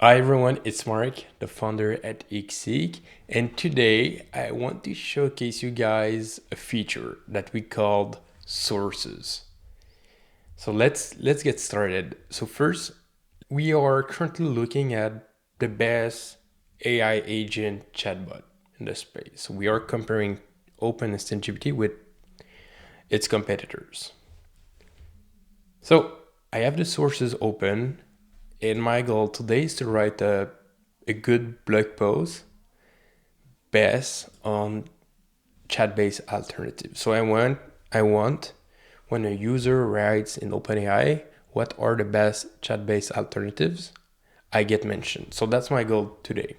Hi everyone, it's Mark, the founder at xSeek, and today I want to showcase you guys a feature that we called sources. So let's get started. So first, we are currently looking at the best AI agent chatbot in the space. So we are comparing OpenInstantGPT with its competitors. So I have the sources open. And my goal today is to write a good blog post based on chat-based alternatives. So I want when a user writes in OpenAI, what are the best chat-based alternatives, I get mentioned. So that's my goal today.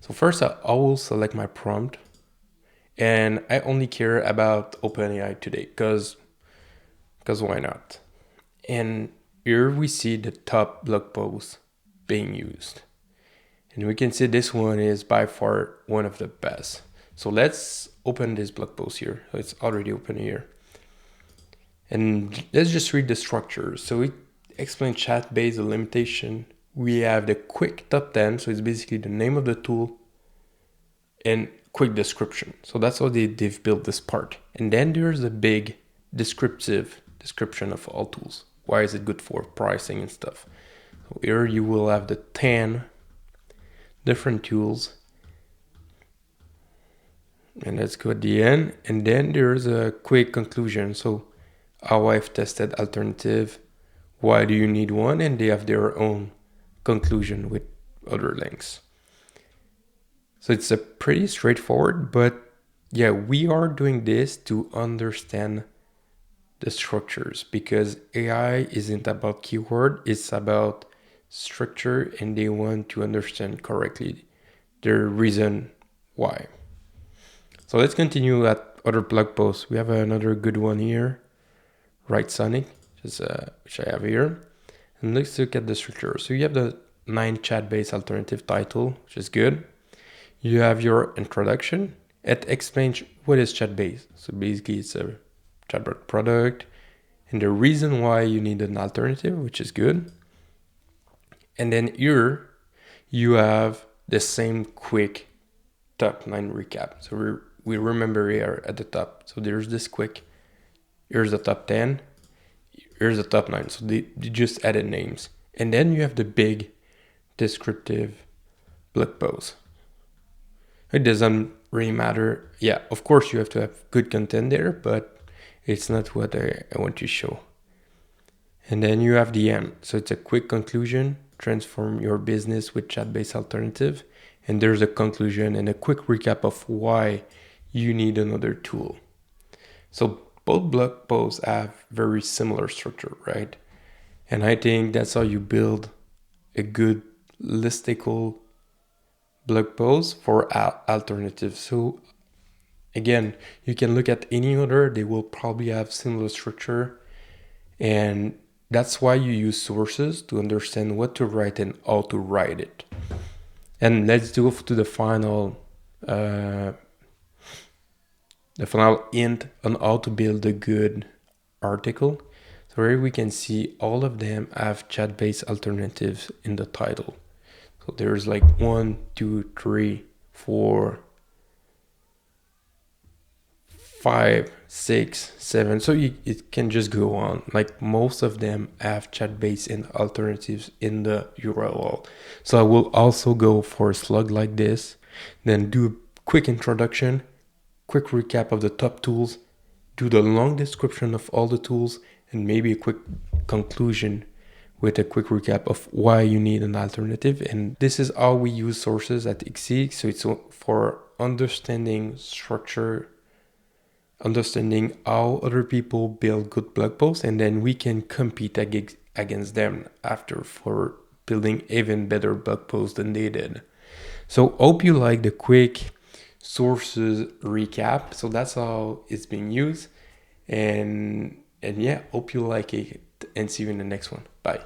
So first I will select my prompt, and I only care about OpenAI today because why not? And here we see the top blog posts being used. And we can see this one is by far one of the best. So let's open this blog post here. So it's already open here. And let's just read the structure. So we explain chat-based limitation. We have the quick top 10. So it's basically the name of the tool and quick description. So that's how they've built this part. And then there's a big descriptive description of all tools. Why is it good for pricing and stuff? So here you will have the 10 different tools. And let's go at the end. And then there's a quick conclusion. So how I've tested alternative, why do you need one? And they have their own conclusion with other links. So it's a pretty straightforward, but yeah, we are doing this to understand the structures because AI isn't about keyword, it's about structure, and they want to understand correctly the reason why. So let's continue at other blog posts. We have another good one here, Right Sonic, which I have here. And let's look at the structure. So you have the 9 chat-based alternative title, which is good. You have your introduction. It explains what is chat-based. So basically it's a chatbot product and the reason why you need an alternative, which is good. And then here you have the same quick top 9 recap. So we remember here at the top. So there's this quick, here's the top 10, here's the top 9. So they just added names. And then you have the big descriptive blog post. It doesn't really matter. Yeah, of course you have to have good content there, but it's not what I want to show. And then you have the end. So it's a quick conclusion, transform your business with chat-based alternative. And there's a conclusion and a quick recap of why you need another tool. So both blog posts have very similar structure, right? And I think that's how you build a good listicle blog post for alternatives. So again, you can look at any other, they will probably have similar structure. And that's why you use sources to understand what to write and how to write it. And let's go to the final hint on how to build a good article. So here we can see all of them have chat-based alternatives in the title. So there's like 1, 2, 3, 4, 5, 6, 7. So it can just go on. Like most of them have chat-based and alternatives in the URL. So I will also go for a slug like this, then do a quick introduction, quick recap of the top tools, do the long description of all the tools, and maybe a quick conclusion with a quick recap of why you need an alternative. And this is how we use sources at xSeek. So it's for understanding structure, understanding how other people build good blog posts, and then we can compete against them after for building even better blog posts than they did. So hope you like the quick sources recap. So that's how it's being used. And yeah, hope you like it and see you in the next one. Bye.